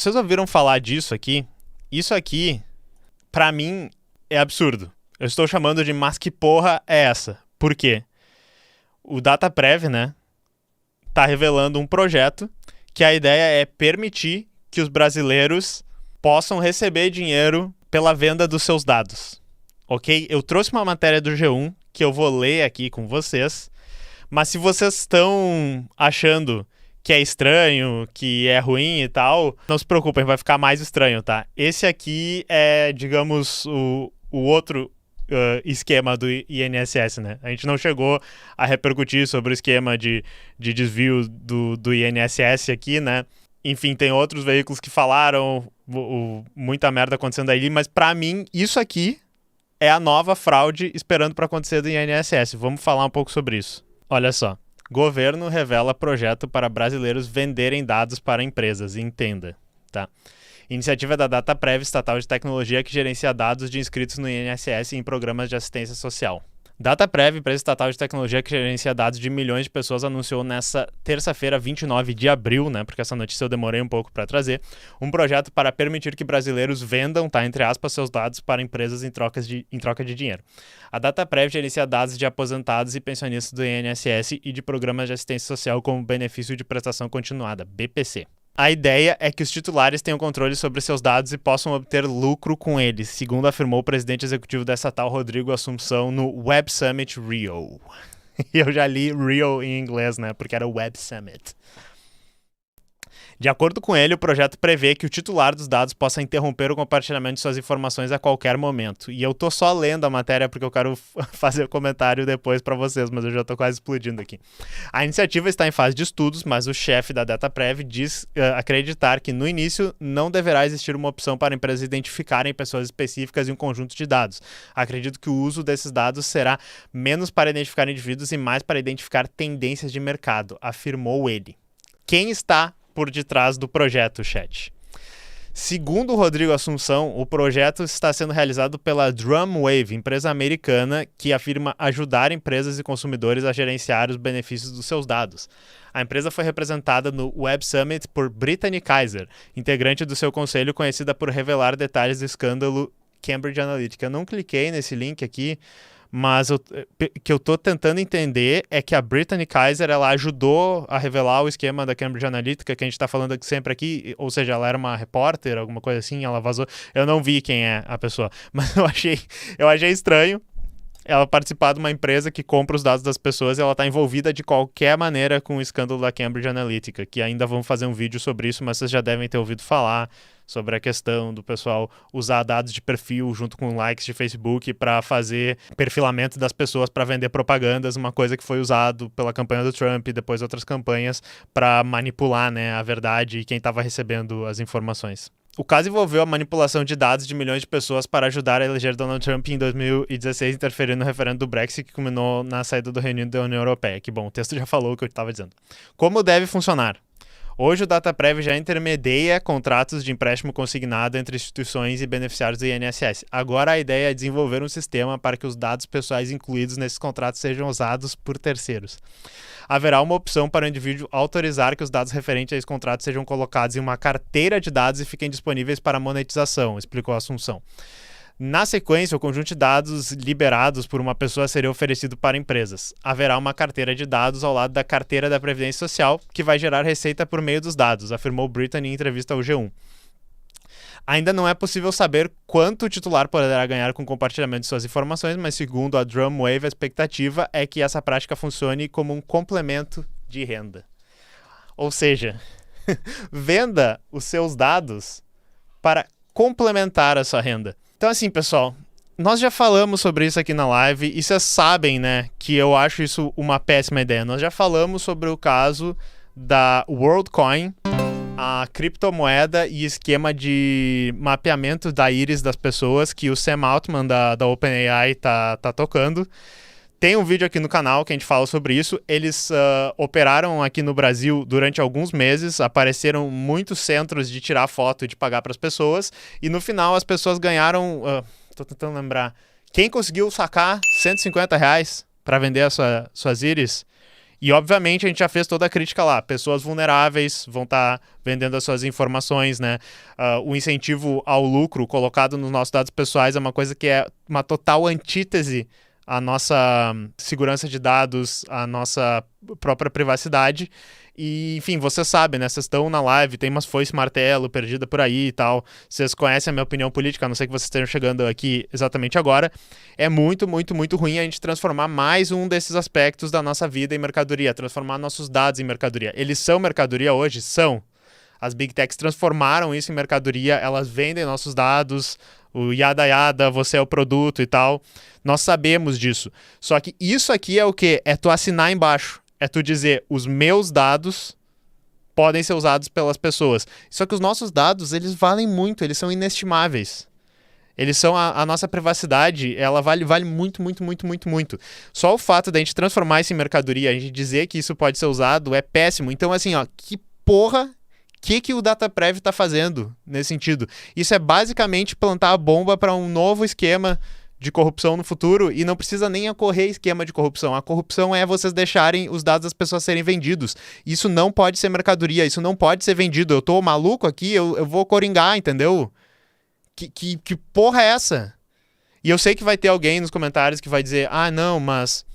Vocês ouviram falar disso aqui? Isso aqui, pra mim, é absurdo. Eu estou chamando de mas que porra é essa? Por quê? O DataPrev, né, tá revelando um projeto que a ideia é permitir que os brasileiros possam receber dinheiro pela venda dos seus dados. Ok? Eu trouxe uma matéria do G1 que eu vou ler aqui com vocês, mas se vocês estão achando que é estranho, que é ruim e tal, não se preocupem, vai ficar mais estranho, tá? Esse aqui é, digamos, o outro esquema do INSS, né? A gente não chegou a repercutir sobre o esquema de desvio do INSS aqui, né? Enfim, tem outros veículos que falaram muita merda acontecendo aí, mas pra mim, isso aqui é a nova fraude esperando pra acontecer do INSS. Vamos falar um pouco sobre isso. Olha só. Governo revela projeto para brasileiros venderem dados para empresas. Entenda, tá? Iniciativa da DataPrev, estatal de tecnologia que gerencia dados de inscritos no INSS e em programas de assistência social. DataPrev, empresa estatal de tecnologia que gerencia dados de milhões de pessoas, anunciou nessa terça-feira, 29 de abril, né, porque essa notícia eu demorei um pouco para trazer, um projeto para permitir que brasileiros vendam, tá, entre aspas, seus dados para empresas em troca de dinheiro. A DataPrev gerencia dados de aposentados e pensionistas do INSS e de programas de assistência social como benefício de prestação continuada, BPC. A ideia é que os titulares tenham controle sobre seus dados e possam obter lucro com eles, segundo afirmou o presidente executivo da estatal, Rodrigo Assunção, no Web Summit Rio. E eu já li Rio em inglês, né, porque era Web Summit. De acordo com ele, o projeto prevê que o titular dos dados possa interromper o compartilhamento de suas informações a qualquer momento. E eu tô só lendo a matéria porque eu quero fazer comentário depois para vocês, mas eu já tô quase explodindo aqui. A iniciativa está em fase de estudos, mas o chefe da DataPrev diz acreditar que no início não deverá existir uma opção para empresas identificarem pessoas específicas em um conjunto de dados. Acredito que o uso desses dados será menos para identificar indivíduos e mais para identificar tendências de mercado, afirmou ele. Quem está por detrás do projeto, chat? Segundo o Rodrigo Assunção, o projeto está sendo realizado pela Drumwave, empresa americana que afirma ajudar empresas e consumidores a gerenciar os benefícios dos seus dados. A empresa foi representada no Web Summit por Brittany Kaiser, integrante do seu conselho, conhecida por revelar detalhes do escândalo Cambridge Analytica. Eu não cliquei nesse link aqui, mas o que eu tô tentando entender é que a Brittany Kaiser, ela ajudou a revelar o esquema da Cambridge Analytica, que a gente tá falando sempre aqui, ou seja, ela era uma repórter, alguma coisa assim, ela vazou. Eu não vi quem é a pessoa, mas eu achei estranho ela participar de uma empresa que compra os dados das pessoas e ela tá envolvida de qualquer maneira com o escândalo da Cambridge Analytica, que ainda vamos fazer um vídeo sobre isso, mas vocês já devem ter ouvido falar sobre a questão do pessoal usar dados de perfil junto com likes de Facebook para fazer perfilamento das pessoas para vender propagandas, uma coisa que foi usado pela campanha do Trump e depois outras campanhas para manipular, né, a verdade e quem estava recebendo as informações. O caso envolveu a manipulação de dados de milhões de pessoas para ajudar a eleger Donald Trump em 2016, interferindo no referendo do Brexit, que culminou na saída do Reino Unido da União Europeia. Que bom, o texto já falou o que eu estava dizendo. Como deve funcionar? Hoje o DataPrev já intermedia contratos de empréstimo consignado entre instituições e beneficiários do INSS. Agora a ideia é desenvolver um sistema para que os dados pessoais incluídos nesses contratos sejam usados por terceiros. Haverá uma opção para o indivíduo autorizar que os dados referentes a esse contrato sejam colocados em uma carteira de dados e fiquem disponíveis para monetização, explicou a Assunção. Na sequência, o conjunto de dados liberados por uma pessoa seria oferecido para empresas. Haverá uma carteira de dados ao lado da carteira da Previdência Social, que vai gerar receita por meio dos dados, afirmou Brittany em entrevista ao G1. Ainda não é possível saber quanto o titular poderá ganhar com o compartilhamento de suas informações, mas segundo a Drumwave, a expectativa é que essa prática funcione como um complemento de renda. Ou seja, venda os seus dados para complementar a sua renda. Então assim, pessoal, nós já falamos sobre isso aqui na live e vocês sabem, né, que eu acho isso uma péssima ideia. Nós já falamos sobre o caso da WorldCoin, a criptomoeda e esquema de mapeamento da íris das pessoas que o Sam Altman da OpenAI tá tocando. Tem um vídeo aqui no canal que a gente fala sobre isso. Eles operaram aqui no Brasil durante alguns meses, apareceram muitos centros de tirar foto e de pagar para as pessoas, e no final as pessoas ganharam, tô tentando lembrar, quem conseguiu sacar R$150 para vender suas íris E, obviamente, a gente já fez toda a crítica lá. Pessoas vulneráveis vão estar vendendo as suas informações, né? O incentivo ao lucro colocado nos nossos dados pessoais é uma coisa que é uma total antítese à nossa segurança de dados, à nossa própria privacidade. E, enfim, vocês sabem, né? Vocês estão na live, tem umas foice martelo perdida por aí e tal. Vocês conhecem a minha opinião política, a não ser que vocês estejam chegando aqui exatamente agora. É muito, muito, muito ruim a gente transformar mais um desses aspectos da nossa vida em mercadoria, transformar nossos dados em mercadoria. Eles são mercadoria hoje? São. As Big Techs transformaram isso em mercadoria, elas vendem nossos dados, o yada yada, você é o produto e tal. Nós sabemos disso. Só que isso aqui é o quê? É tu assinar embaixo. É tu dizer, os meus dados podem ser usados pelas pessoas. Só que os nossos dados, eles valem muito, eles são inestimáveis. Eles são a nossa privacidade, ela vale muito, muito, muito, muito, muito. Só o fato da gente transformar isso em mercadoria, a gente dizer que isso pode ser usado, é péssimo. Então, assim, ó, que porra que o DataPrev tá fazendo nesse sentido? Isso é basicamente plantar a bomba para um novo esquema de corrupção no futuro, e não precisa nem ocorrer esquema de corrupção. A corrupção é vocês deixarem os dados das pessoas serem vendidos. Isso não pode ser mercadoria, isso não pode ser vendido. Eu tô maluco aqui, eu vou coringar, entendeu? Que porra é essa? E eu sei que vai ter alguém nos comentários que vai dizer, ah, não, mas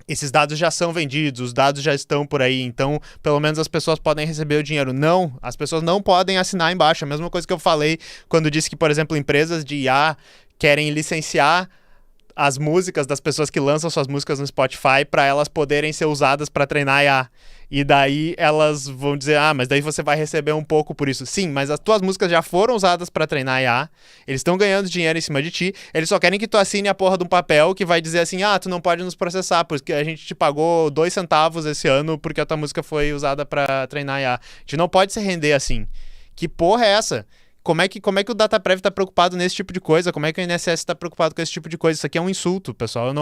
esses dados já são vendidos, os dados já estão por aí, então pelo menos as pessoas podem receber o dinheiro. Não, as pessoas não podem assinar embaixo. A mesma coisa que eu falei quando disse que, por exemplo, empresas de IA querem licenciar as músicas das pessoas que lançam suas músicas no Spotify para elas poderem ser usadas para treinar IA. E daí elas vão dizer, ah, mas daí você vai receber um pouco por isso. Sim, mas as tuas músicas já foram usadas para treinar IA, eles estão ganhando dinheiro em cima de ti, eles só querem que tu assine a porra de um papel que vai dizer assim, ah, tu não pode nos processar, porque a gente te pagou 2 centavos esse ano porque a tua música foi usada para treinar IA. A gente não pode se render assim. Que porra é essa? Como é que o DataPrev tá preocupado nesse tipo de coisa? Como é que o INSS tá preocupado com esse tipo de coisa? Isso aqui é um insulto, pessoal.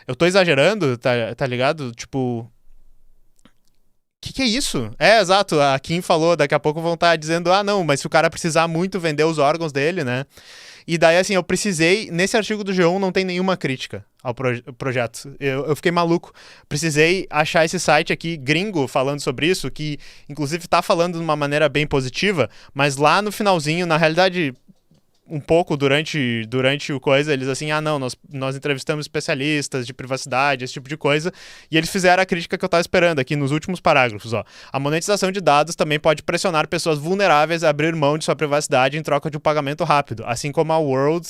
Eu tô exagerando, tá ligado? Tipo, que é isso? É, exato, a Kim falou, daqui a pouco vão estar dizendo, ah, não, mas se o cara precisar muito vender os órgãos dele, né? E daí, assim, eu precisei, nesse artigo do G1 não tem nenhuma crítica ao projeto. Eu fiquei maluco. Precisei achar esse site aqui, gringo, falando sobre isso, que inclusive tá falando de uma maneira bem positiva, mas lá no finalzinho, na realidade, um pouco durante o coisa, eles assim, ah não, nós entrevistamos especialistas de privacidade, esse tipo de coisa, e eles fizeram a crítica que eu estava esperando aqui nos últimos parágrafos, ó. A monetização de dados também pode pressionar pessoas vulneráveis a abrir mão de sua privacidade em troca de um pagamento rápido, assim como a World,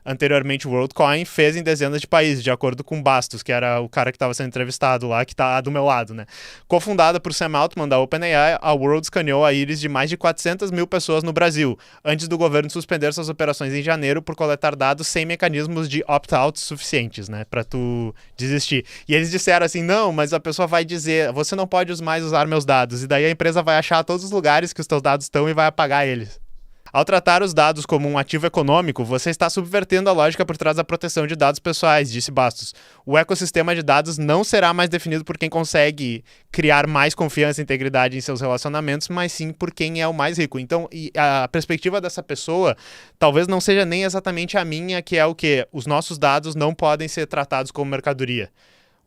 anteriormente WorldCoin, fez em dezenas de países, de acordo com Bastos, que era o cara que estava sendo entrevistado lá, que está do meu lado, né? Cofundada por Sam Altman da OpenAI, a World escaneou a íris de mais de 400 mil pessoas no Brasil, antes do governo suspender suas operações em janeiro por coletar dados sem mecanismos de opt-out suficientes, né? Para tu desistir. E eles disseram assim, não, mas a pessoa vai dizer, você não pode mais usar meus dados, e daí a empresa vai achar todos os lugares que os teus dados estão e vai apagar eles. Ao tratar os dados como um ativo econômico, você está subvertendo a lógica por trás da proteção de dados pessoais, disse Bastos. O ecossistema de dados não será mais definido por quem consegue criar mais confiança e integridade em seus relacionamentos, mas sim por quem é o mais rico. Então, a perspectiva dessa pessoa talvez não seja nem exatamente a minha, que é o quê? Os nossos dados não podem ser tratados como mercadoria.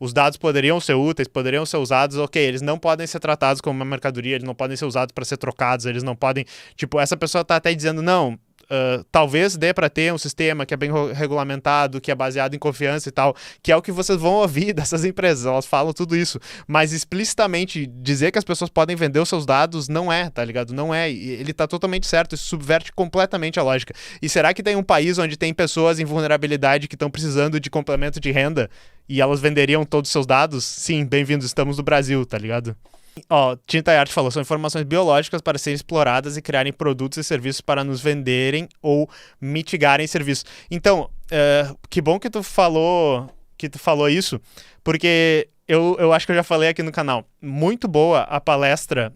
Os dados poderiam ser úteis, poderiam ser usados, ok, eles não podem ser tratados como uma mercadoria, eles não podem ser usados para ser trocados, eles não podem... Tipo, essa pessoa tá até dizendo, não, talvez dê para ter um sistema que é bem regulamentado, que é baseado em confiança e tal, que é o que vocês vão ouvir dessas empresas, elas falam tudo isso, mas explicitamente dizer que as pessoas podem vender os seus dados não é, tá ligado? Não é, ele tá totalmente certo, isso subverte completamente a lógica. E será que tem um país onde tem pessoas em vulnerabilidade que estão precisando de complemento de renda e elas venderiam todos os seus dados? Sim, bem-vindos, estamos no Brasil, tá ligado? Ó, Tinta e Arte falou, são informações biológicas para serem exploradas e criarem produtos e serviços para nos venderem ou mitigarem serviços. Então, que bom que tu falou isso, porque eu acho que eu já falei aqui no canal. Muito boa a palestra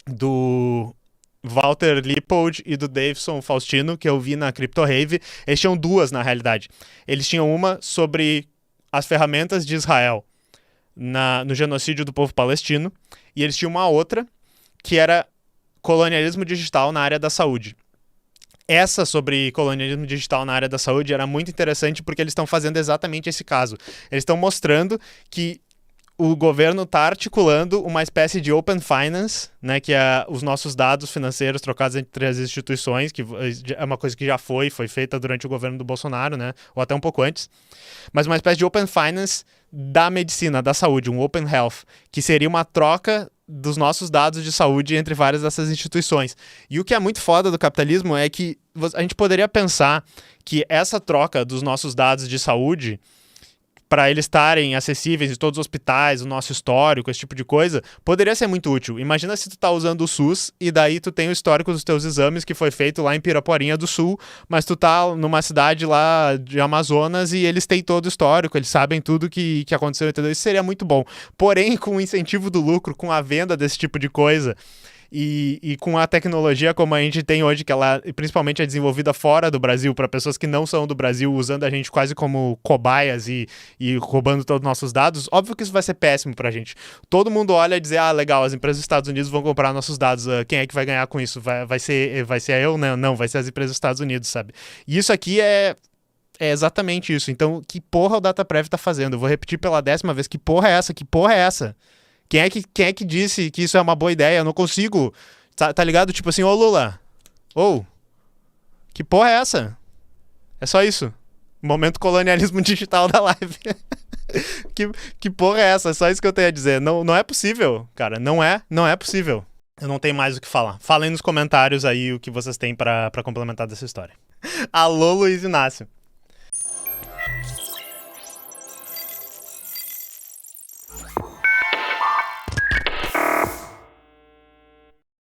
do Walter Lippold e do Davidson Faustino, que eu vi na Crypto Rave. Eles tinham duas, na realidade. Eles tinham uma sobre as ferramentas de Israel no genocídio do povo palestino, e eles tinham uma outra que era colonialismo digital na área da saúde. Essa sobre colonialismo digital na área da saúde era muito interessante porque eles estão fazendo exatamente esse caso. Eles estão mostrando que o governo está articulando uma espécie de Open Finance, né, que é os nossos dados financeiros trocados entre as instituições, que é uma coisa que já foi feita durante o governo do Bolsonaro, né, ou até um pouco antes, mas uma espécie de Open Finance da medicina, da saúde, um Open Health, que seria uma troca dos nossos dados de saúde entre várias dessas instituições. E o que é muito foda do capitalismo é que a gente poderia pensar que essa troca dos nossos dados de saúde, para eles estarem acessíveis em todos os hospitais, o nosso histórico, esse tipo de coisa, poderia ser muito útil. Imagina se tu tá usando o SUS e daí tu tem o histórico dos teus exames que foi feito lá em Piraporinha do Sul, mas tu tá numa cidade lá de Amazonas e eles têm todo o histórico, eles sabem tudo que aconteceu, entendeu? Isso seria muito bom. Porém, com o incentivo do lucro, com a venda desse tipo de coisa, e com a tecnologia como a gente tem hoje, que ela principalmente é desenvolvida fora do Brasil, para pessoas que não são do Brasil, usando a gente quase como cobaias e roubando todos os nossos dados, óbvio que isso vai ser péssimo pra gente. Todo mundo olha e diz, legal, as empresas dos Estados Unidos vão comprar nossos dados, quem é que vai ganhar com isso? Vai ser eu? Não, vai ser as empresas dos Estados Unidos, sabe? E isso aqui é exatamente isso. Então, que porra o DataPrev tá fazendo? Eu vou repetir pela 10ª vez, que porra é essa? Que porra é essa? Quem é que disse que isso é uma boa ideia? Eu não consigo. Tá ligado? Tipo assim, ô Lula. Que porra é essa? É só isso. Momento colonialismo digital da live. que porra é essa? É só isso que eu tenho a dizer. Não é possível, cara. Não é possível. Eu não tenho mais o que falar. Falem nos comentários aí o que vocês têm pra complementar dessa história. Alô, Luiz Inácio.